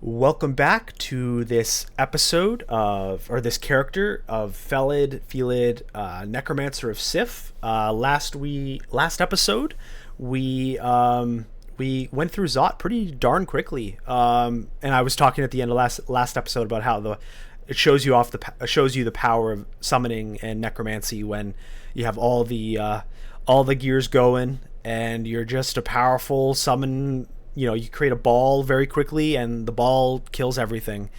Welcome back to this episode or this character of Felid, Necromancer of Sif. Last episode, we went through Zot pretty darn quickly, and I was talking at the end of last episode about how it shows you the power of summoning and necromancy when you have all the gears going and you're just a powerful summon. You create a ball very quickly and the ball kills everything.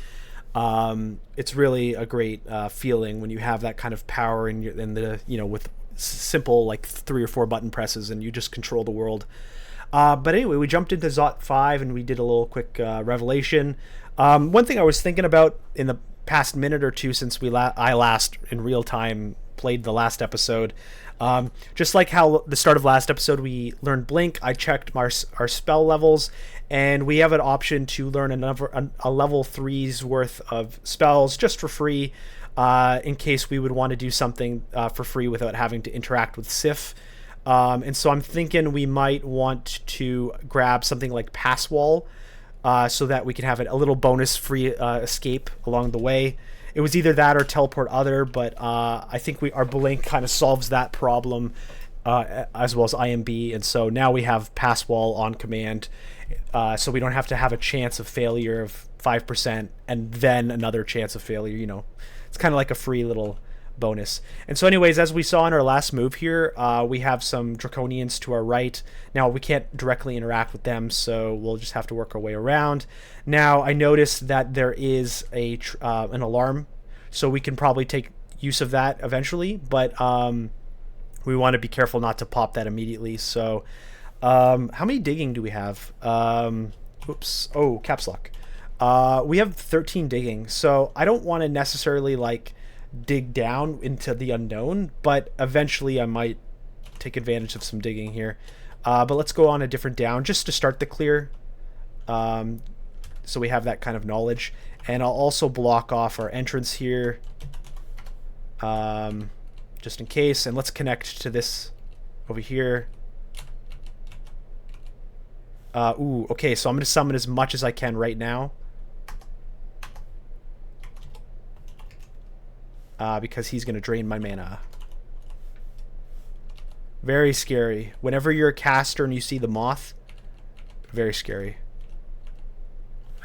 It's really a great feeling when you have that kind of power with simple like 3 or 4 button presses and you just control the world. But anyway, we jumped into Zot 5 and we did a little quick revelation. One thing I was thinking about in the past minute or two since I last in real time played the last episode, just like how the start of last episode we learned Blink, I checked our spell levels, and we have an option to learn a level 3's worth of spells just for free, in case we would want to do something for free without having to interact with Sif. And so I'm thinking we might want to grab something like Pass Wall, so that we can have a little bonus free escape along the way. It was either that or Teleport Other, but I think our Blink kind of solves that problem, as well as IMB, and so now we have Pass Wall on command, so we don't have to have a chance of failure of 5% and then another chance of failure. It's kind of like a free little bonus. And so anyways, as we saw in our last move here, we have some Draconians to our right. Now we can't directly interact with them, so we'll just have to work our way around. Now I noticed that there is an alarm, so we can probably take use of that eventually, but we want to be careful not to pop that immediately. So how many digging do we have? Oops. Oh, caps lock. We have 13 digging, so I don't want to necessarily dig down into the unknown, but eventually I might take advantage of some digging here. But let's go on a different down just to start the clear, so we have that kind of knowledge. And I'll also block off our entrance here, just in case. And let's connect to this over here. Okay, so I'm going to summon as much as I can right now, because he's going to drain my mana. Very scary. Whenever you're a caster and you see the moth, very scary.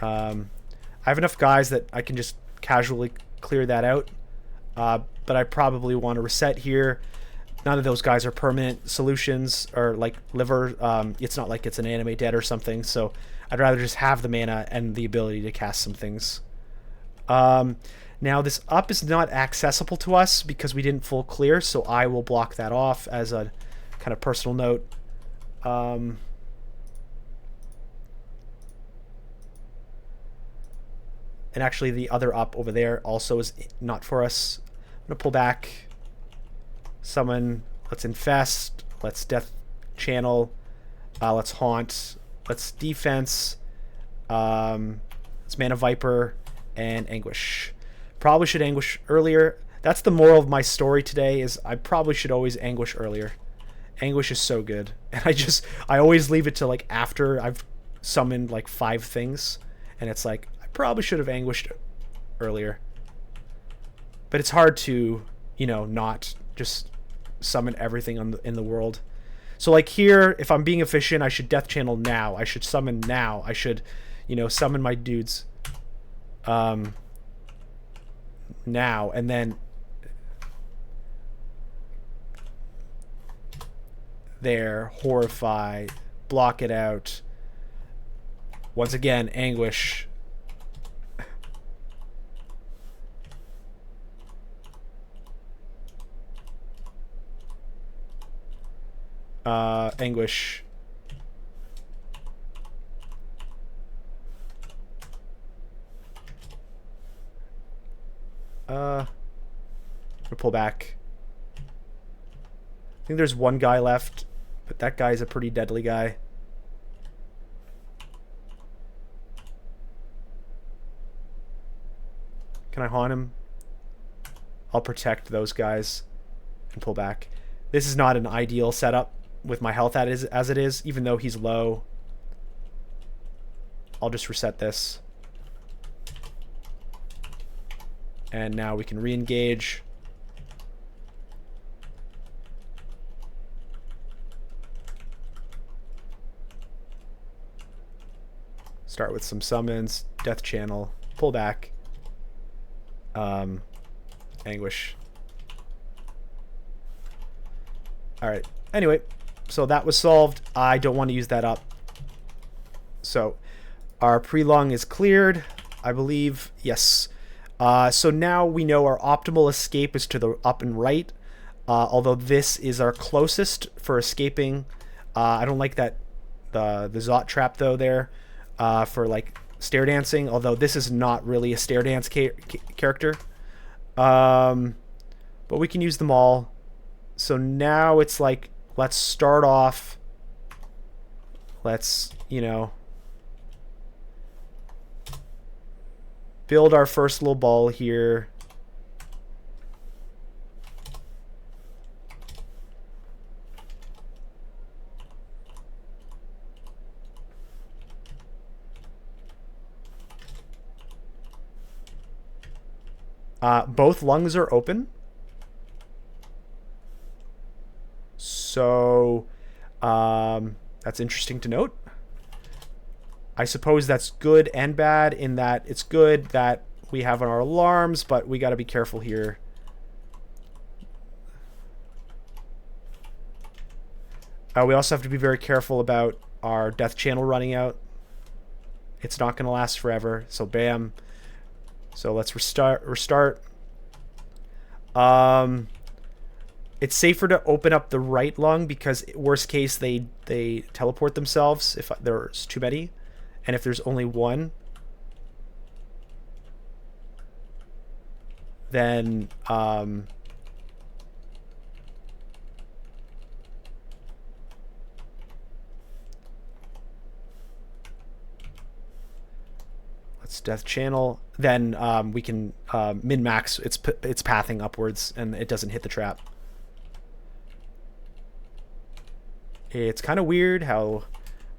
I have enough guys that I can just casually clear that out, but I probably want to reset here. None of those guys are permanent solutions or like liver. It's not like it's an anime dead or something, so I'd rather just have the mana and the ability to cast some things. Now this up is not accessible to us because we didn't full clear, so I will block that off as a kind of personal note. And actually the other up over there also is not for us. I'm going to pull back, summon, let's infest, let's death channel, let's haunt, let's defense, let's mana viper, and anguish. Probably should anguish earlier. That's the moral of my story today, is I probably should always anguish earlier. Anguish is so good. And I always leave it to like after I've summoned like 5 things, and it's like I probably should have anguished earlier. But it's hard to, not just summon everything in the world. So like here, if I'm being efficient, I should death channel now. I should summon now. I should, summon my dudes now, and then there, horrify, block it out. Once again, anguish. Anguish. We'll pull back. I think there's one guy left, but that guy's a pretty deadly guy. Can I haunt him? I'll protect those guys and pull back. This is not an ideal setup with my health as it is, even though he's low. I'll just reset this. And now we can re-engage. Start with some summons, Death Channel, pull back, Anguish. Alright, anyway, so that was solved. I don't want to use that up. So our pre-long is cleared, I believe. Yes. So now we know our optimal escape is to the up and right, although this is our closest for escaping. I don't like that the Zot trap though there. For like stair dancing, although this is not really a stair dance character, but we can use them all. So now it's like, let's start off, let's, you know, build our first little ball here. Both lungs are open. So that's interesting to note. I suppose that's good and bad in that it's good that we have our alarms, but we got to be careful here. We also have to be very careful about our death channel running out. It's not going to last forever. So bam. So let's restart. It's safer to open up the right lung because worst case they teleport themselves if there's too many, and if there's only one, then death channel, then we can min-max its pathing upwards and it doesn't hit the trap. It's kind of weird how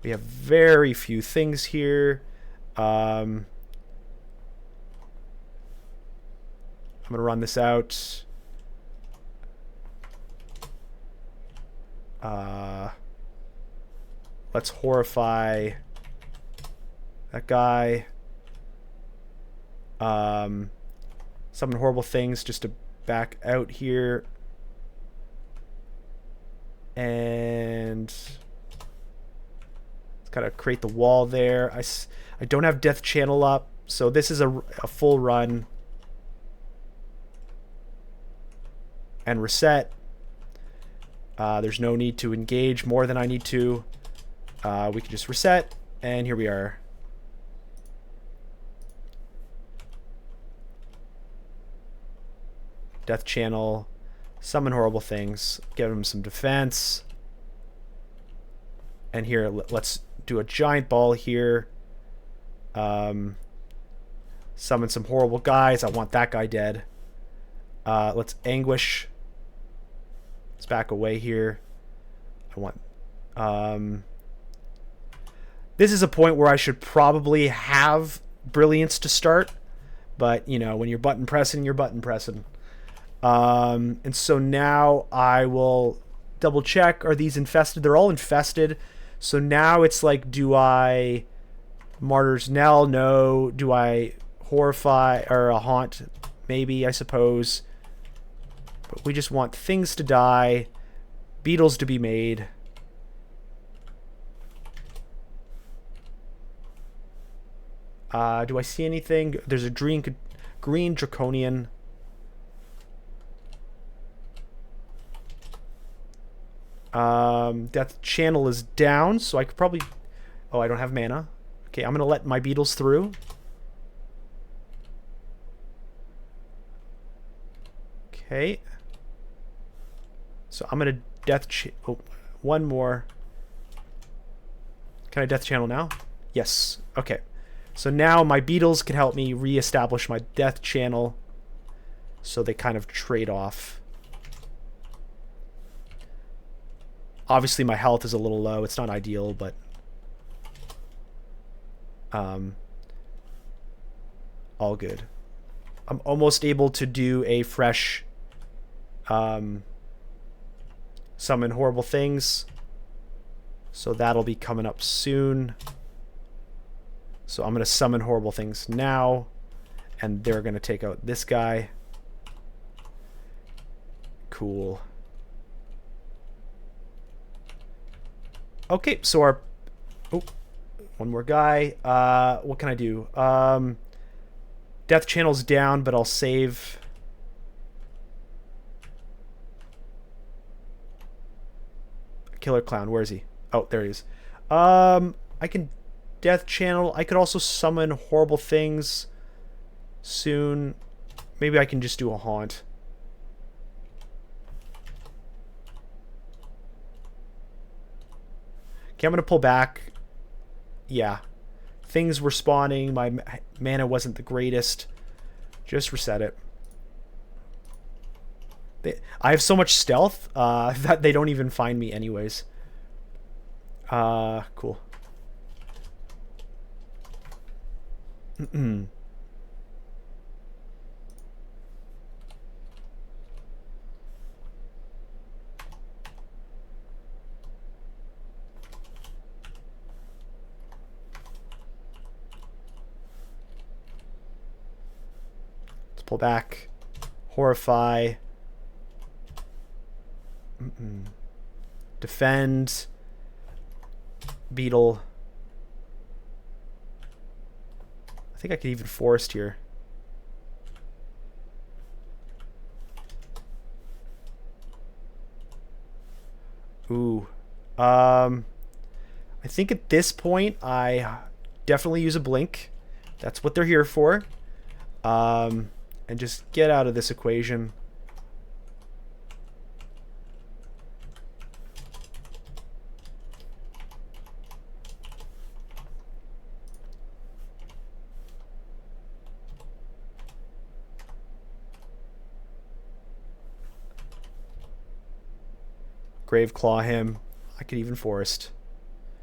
we have very few things here. I'm gonna run this out. Let's horrify that guy. Summon horrible things just to back out here. And it's gotta create the wall there. I don't have death channel up, so this is a full run. And reset. There's no need to engage more than I need to. We can just reset, and here we are. Death channel, summon horrible things, give him some defense. And here, let's do a giant ball here. Summon some horrible guys. I want that guy dead. Let's anguish. Let's back away here. I want... this is a point where I should probably have Brilliance to start. But, you know, when you're button pressing, you're button pressing. And so now I will double check. Are these infested? They're all infested. So now it's like, do I Martyr's Knell? No. Do I Horrify or a Haunt? Maybe, I suppose. But we just want things to die, beetles to be made. Do I see anything? There's a green draconian. Death channel is down, so I could probably... Oh, I don't have mana. Okay, I'm gonna let my beetles through. Okay. So I'm gonna oh, one more. Can I death channel now? Yes. Okay. So now my beetles can help me re-establish my death channel. So they kind of trade off. Obviously my health is a little low. It's not ideal, but all good. I'm almost able to do a fresh summon horrible things. So that'll be coming up soon. So I'm going to summon horrible things now. And they're going to take out this guy. Cool. Okay, so our... Oh, one more guy. What can I do? Death channel's down, but I'll save... Killer Clown, where is he? Oh, there he is. I can death channel. I could also summon horrible things soon. Maybe I can just do a haunt. Okay, I'm gonna pull back. Yeah. Things were spawning. My mana wasn't the greatest. Just reset it. I have so much stealth that they don't even find me anyways. Cool. Let's pull back. Horrify. Defend. Beetle. I think I could even forest here. Ooh. I think at this point I definitely use a blink. That's what they're here for. And just get out of this equation. Grave Claw him. I could even forest.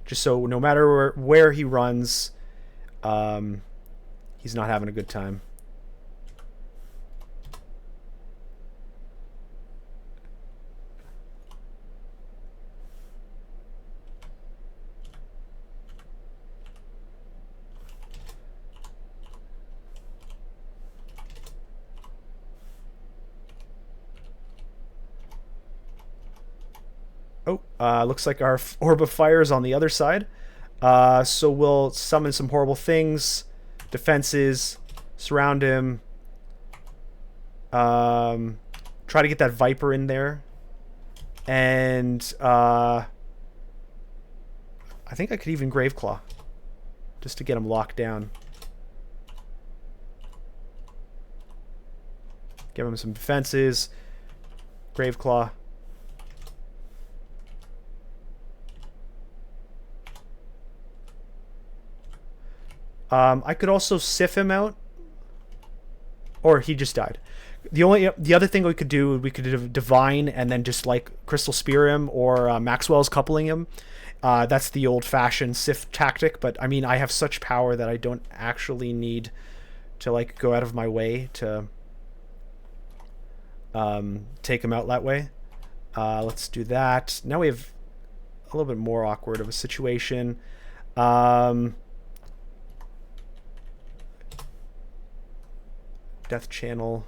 Just so no matter where he runs, he's not having a good time. Oh, looks like our Orb of Fire is on the other side. So we'll summon some horrible things. Defenses. Surround him. Try to get that Viper in there. And I think I could even Graveclaw. Just to get him locked down. Give him some defenses. Graveclaw. I could also sift him out, or he just died. The other thing we could do, we could divine and then just like crystal spear him, or Maxwell's coupling him. That's the old-fashioned sift tactic. But I mean, I have such power that I don't actually need to like go out of my way to take him out that way. Let's do that. Now we have a little bit more awkward of a situation. Death channel.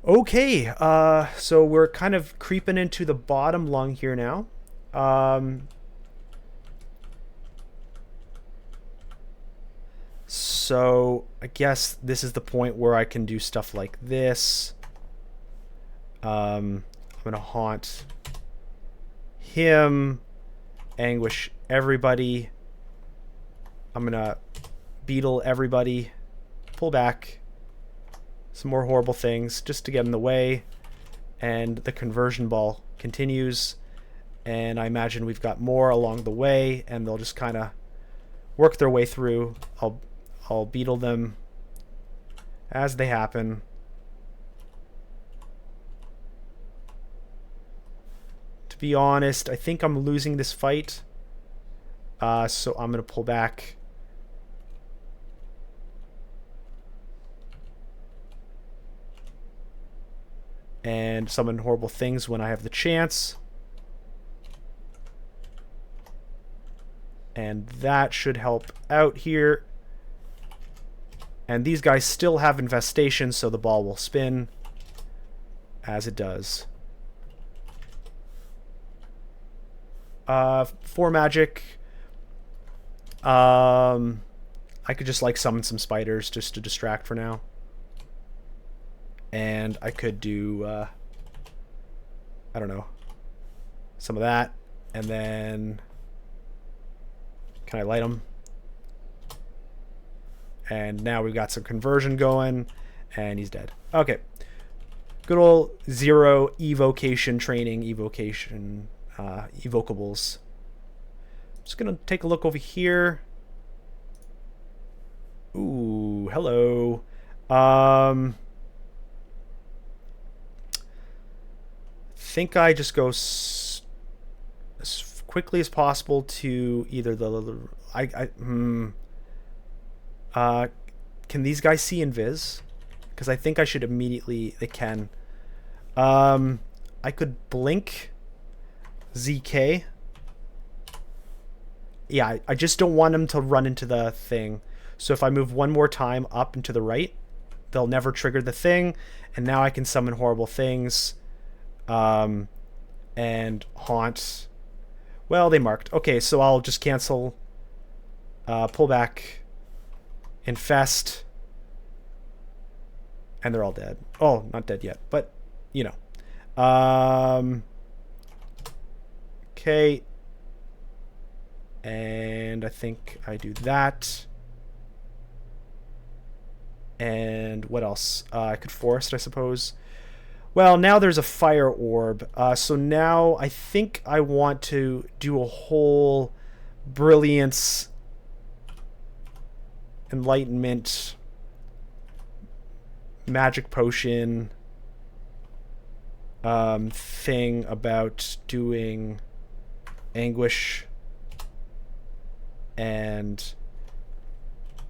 Okay, so we're kind of creeping into the bottom lung here now. So I guess this is the point where I can do stuff like this. I'm gonna haunt him, anguish everybody. I'm gonna beetle everybody. Pull back. Some more horrible things just to get in the way. And the conversion ball continues. And I imagine we've got more along the way, and they'll just kind of work their way through. I'll beetle them as they happen. To be honest, I think I'm losing this fight. So I'm going to pull back. And summon horrible things when I have the chance. And that should help out here. And these guys still have infestation, so the ball will spin as it does. 4 magic. I could just like summon some spiders just to distract for now. And I could do, I don't know, some of that. And then, can I light them? And now we've got some conversion going, and he's dead. Okay. Good old 0 evocation training, evocables. Just gonna take a look over here. Ooh, hello. Think I just go as quickly as possible to either the can these guys see invis? Because I think I should immediately. They can. I could blink ZK. Yeah, I just don't want them to run into the thing. So if I move one more time up and to the right, they'll never trigger the thing. And now I can summon horrible things. And haunt. Well, they marked. Okay, so I'll just cancel. Pull back. Infest. And they're all dead. Oh, not dead yet, but you know. Okay. And I think I do that. And what else? I could forest, I suppose. Well, now there's a fire orb. So now I think I want to do a whole brilliance, enlightenment, magic potion thing about doing anguish and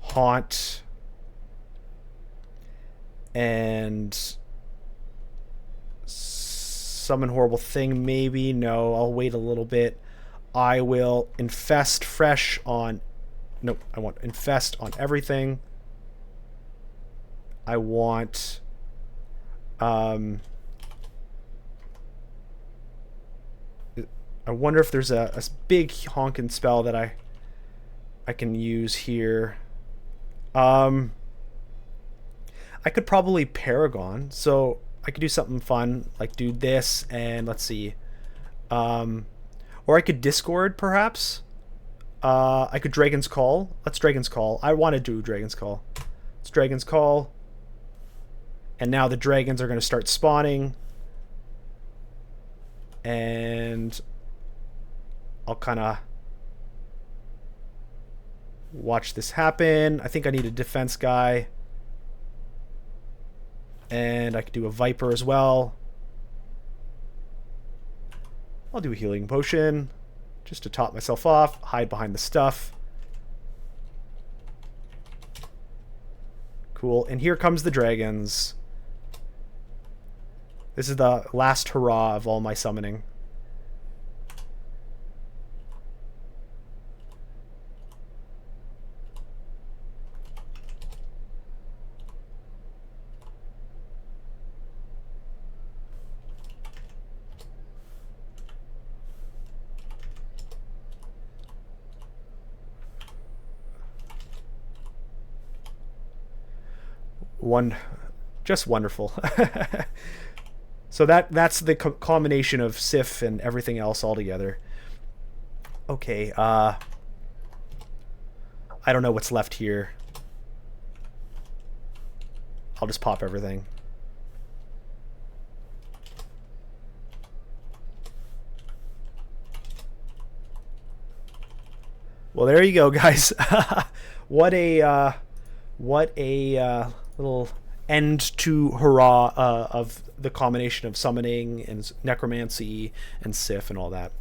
haunt and summon horrible thing. Maybe no, I'll wait a little bit. I will infest fresh on. Nope, I want infest on everything. I want I wonder if there's a big honkin' spell that I can use here. I could probably Paragon, so I could do something fun, like do this, and let's see. Or I could Discord, perhaps. I could Dragon's Call. Let's Dragon's Call. I want to do Dragon's Call. It's Dragon's Call. And now the dragons are going to start spawning. And I'll kind of watch this happen. I think I need a defense guy. And I could do a Viper as well. I'll do a healing potion just to top myself off, hide behind the stuff. Cool. And here comes the dragons. This is the last hurrah of all my summoning. Just wonderful. So that's the combination of Sif and everything else all together. Okay, I don't know what's left here. I'll just pop everything. Well, there you go, guys. What a little end to hurrah of the combination of summoning and necromancy and Sif and all that.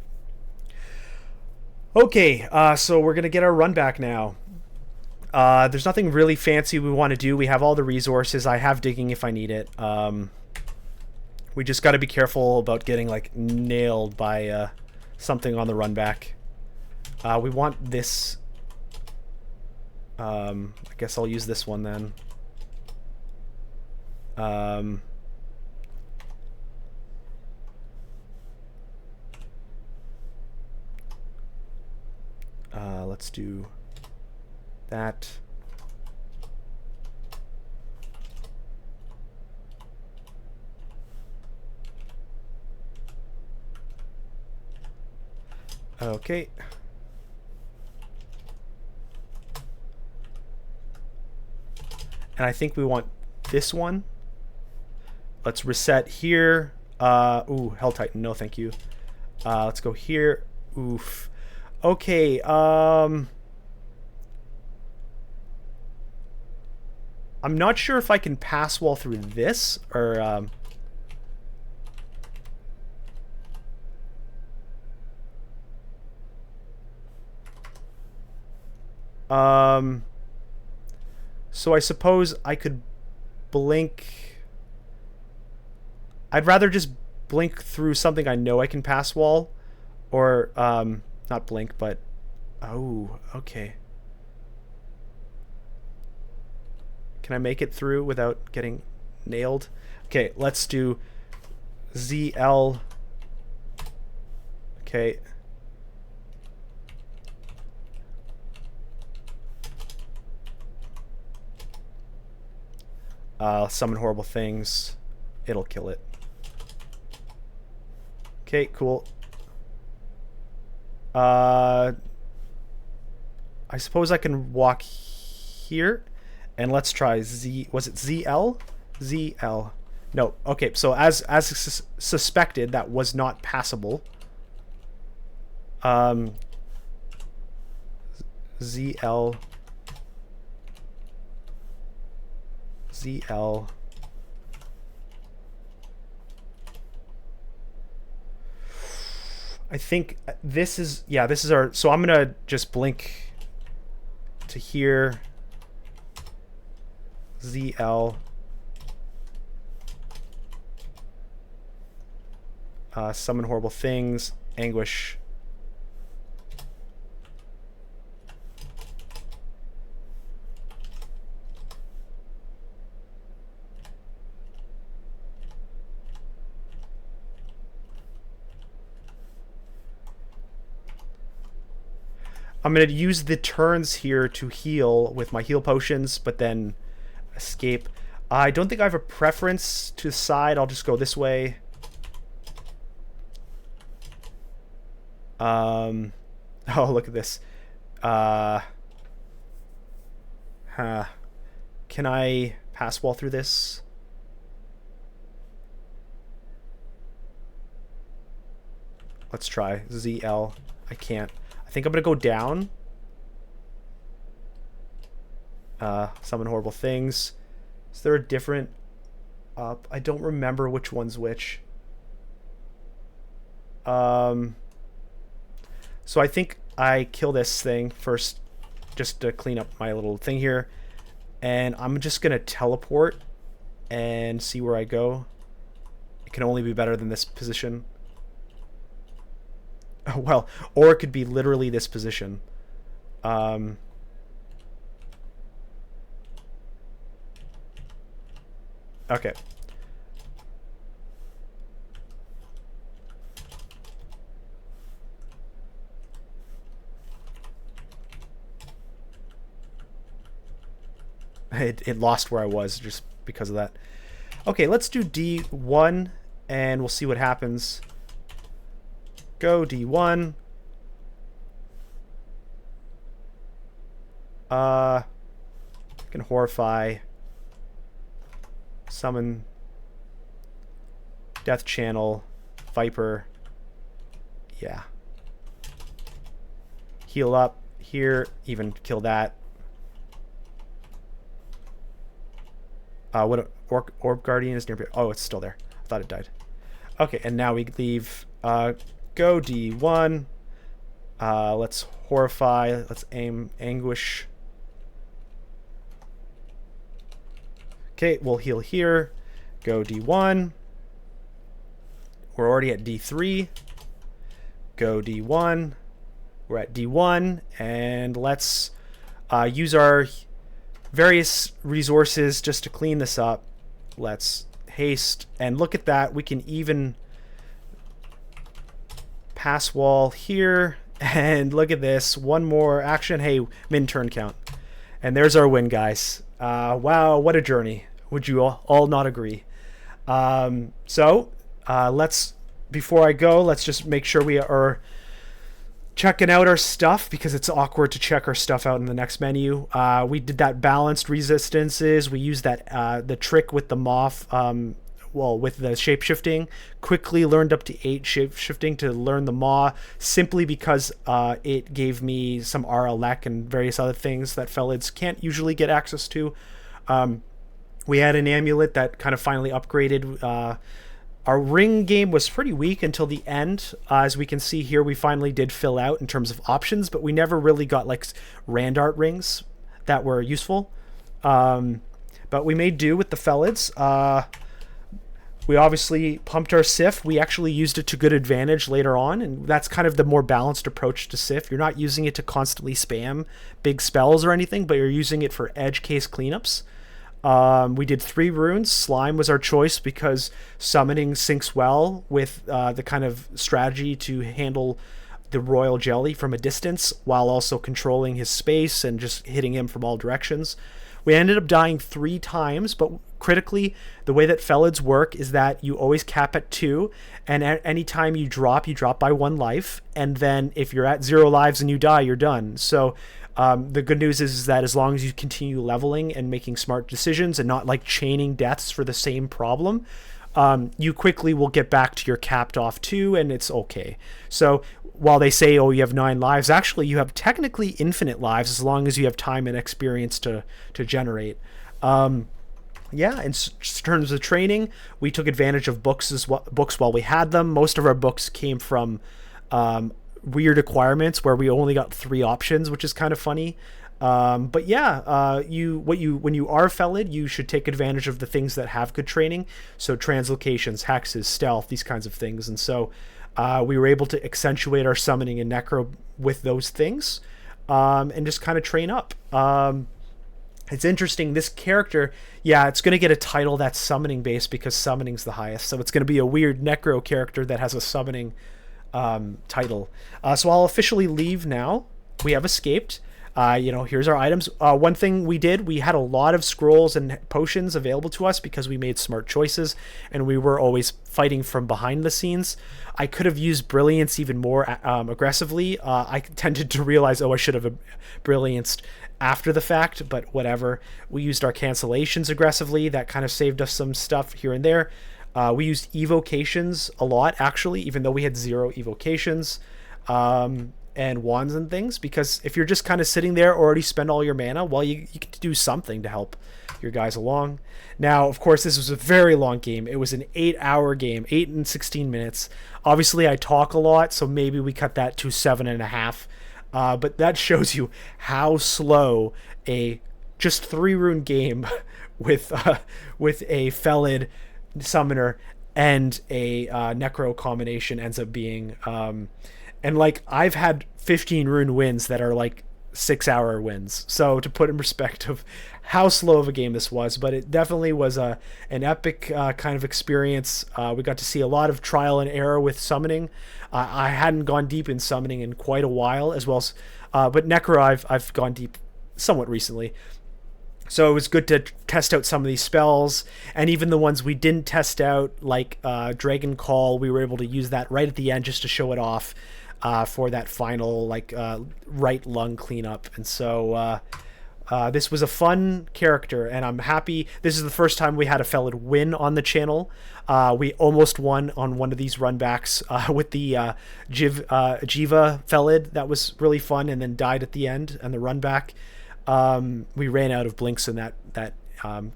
Okay, so we're gonna get our run back now. There's nothing really fancy we want to do. We have all the resources. I have digging if I need it. We just got to be careful about getting like nailed by something on the run back. We want this. I guess I'll use this one then. Let's do that. Okay. And I think we want this one. Let's reset here. Ooh, Hell Titan. No, thank you. Let's go here. Oof. Okay. I'm not sure if I can pass wall through this or so I suppose I could blink. I'd rather just blink through something I know I can pass wall, or not blink, but oh, okay. Can I make it through without getting nailed? Okay, let's do ZL. Okay. Summon horrible things. It'll kill it. Okay, cool. I suppose I can walk here. And let's try Z. Was it ZL? ZL. No. Okay, so as suspected, that was not passable. ZL. ZL. I think this is, yeah, this is our, so I'm gonna just blink to here. ZL. Summon horrible things. Anguish. I'm going to use the turns here to heal with my heal potions, but then escape. I don't think I have a preference to the side. I'll just go this way. Oh, look at this. Can I pass wall through this? Let's try. ZL. I can't. I think I'm going to go down. Summon horrible things. Is there a different up? I don't remember which one's which. So I think I kill this thing first just to clean up my little thing here. And I'm just going to teleport and see where I go. It can only be better than this position. Oh, well, or it could be literally this position. Okay. It lost where I was just because of that. Okay, let's do D1 and we'll see what happens. Go D1. I can Horrify, summon Death Channel, Viper. Yeah. Heal up here, even kill that. What Orb Guardian is near. Oh, it's still there. I thought it died. Okay, and now we leave. Go D1. Let's Horrify. Let's aim Anguish. Okay, we'll heal here. Go D1. We're already at D3. Go D1. We're at D1. And let's use our various resources just to clean this up. Let's haste. And look at that. We can even pass wall here. And look at this. One more action. Hey, min turn count. And there's our win, guys. Wow, what a journey. Would you all not agree? Let's, before I go, let's just make sure we are checking out our stuff, because it's awkward to check our stuff out in the next menu. We did that balanced resistances. We used that the trick with the moth, with the shape-shifting. Quickly learned up to 8 shape-shifting to learn the maw, simply because it gave me some RLEC and various other things that Felids can't usually get access to. We had an amulet that kind of finally upgraded. Our ring game was pretty weak until the end. As we can see here, we finally did fill out in terms of options, but we never really got like Randart rings that were useful. But we made do with the Felids. We obviously pumped our Sif. We actually used it to good advantage later on, and that's kind of the more balanced approach to Sif. You're not using it to constantly spam big spells or anything, but you're using it for edge case cleanups. We did 3 runes. Slime was our choice because summoning syncs well with the kind of strategy to handle the royal jelly from a distance while also controlling his space and just hitting him from all directions. We ended up dying 3 times, but critically, the way that Felids work is that you always cap at 2, and at any time you drop by 1 life, and then if you're at 0 lives and you die, you're done. So the good news is that as long as you continue leveling and making smart decisions and not like chaining deaths for the same problem, you quickly will get back to your capped off 2, and it's okay. So while they say, oh, you have 9 lives, actually you have technically infinite lives as long as you have time and experience to generate. Yeah, in terms of training, we took advantage of books while we had them. Most of our books came from weird acquirements where we only got 3 options, which is kind of funny. But yeah, when you are Felid, you should take advantage of the things that have good training. So translocations, hexes, stealth, these kinds of things. And so we were able to accentuate our summoning and necro with those things, and just kind of train up. It's interesting, this character, yeah, it's going to get a title that's summoning based because summoning's the highest. So it's going to be a weird necro character that has a summoning title. So I'll officially leave now. We have escaped. Here's our items. One thing we did, we had a lot of scrolls and potions available to us because we made smart choices and we were always fighting from behind the scenes. I could have used Brilliance even more aggressively. I tended to realize, I should have Brillianced after the fact, but whatever. We used our cancellations aggressively. That kind of saved us some stuff here and there. We used evocations a lot, actually, even though we had 0 evocations. And wands and things, because if you're just kind of sitting there, already spend all your mana, well, you can do something to help your guys along. Now, of course, this was a very long game. It was an 8-hour game, 8 and 16 minutes. Obviously, I talk a lot, so maybe we cut that to 7.5. But that shows you how slow a just 3 rune game with a Felid summoner and a necro combination ends up being. And like, I've had 15 rune wins that are like 6-hour wins. So to put in perspective how slow of a game this was, but it definitely was an epic kind of experience. We got to see a lot of trial and error with summoning. I hadn't gone deep in summoning in quite a while, as well as, but Necro I've gone deep somewhat recently. So it was good to test out some of these spells, and even the ones we didn't test out, like Dragon Call, we were able to use that right at the end just to show it off for that final right lung cleanup. And so This was a fun character, and I'm happy. This is the first time we had a Felid win on the channel. We almost won on one of these runbacks with the Jiva Felid. That was really fun, and then died at the end and the runback. We ran out of blinks in that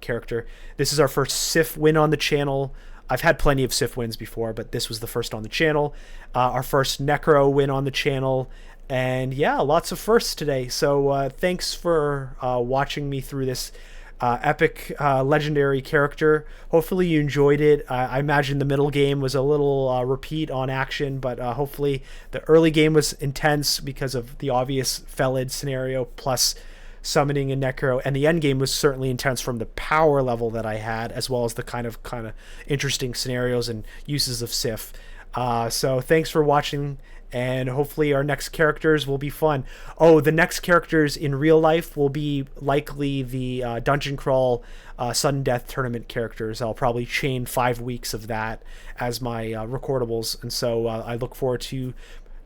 character. This is our first Sif win on the channel. I've had plenty of Sif wins before, but this was the first on the channel. Our first Necro win on the channel. And yeah, lots of firsts today. So thanks for watching me through this epic legendary character. Hopefully you enjoyed it. I imagine the middle game was a little repeat on action, but hopefully the early game was intense because of the obvious Felid scenario plus summoning a Necro, and the end game was certainly intense from the power level that I had, as well as the kind of interesting scenarios and uses of Sif. So thanks for watching, and hopefully our next characters will be fun. Oh, the next characters in real life will be likely the Dungeon Crawl Sudden Death Tournament characters. I'll probably chain 5 weeks of that as my recordables, and so I look forward to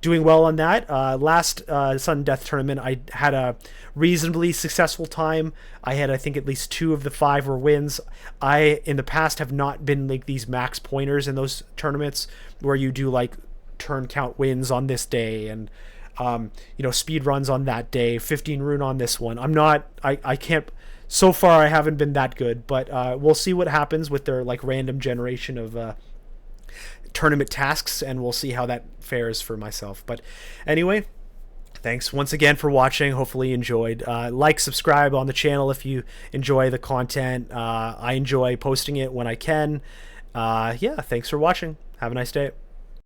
doing well on that. Last Sudden Death Tournament, I had a reasonably successful time. I had, I think, at least 2 of the 5 were wins. I, in the past, have not been like these max pointers in those tournaments where you do like turn count wins on this day and speed runs on that day, 15 rune on this one. I can't, so far I haven't been that good, but we'll see what happens with their like random generation of tournament tasks, and we'll see how that fares for myself. But anyway, thanks once again for watching. Hopefully you enjoyed. Like, subscribe on the channel if you enjoy the content. I enjoy posting it when I can. Yeah, thanks for watching. Have a nice day.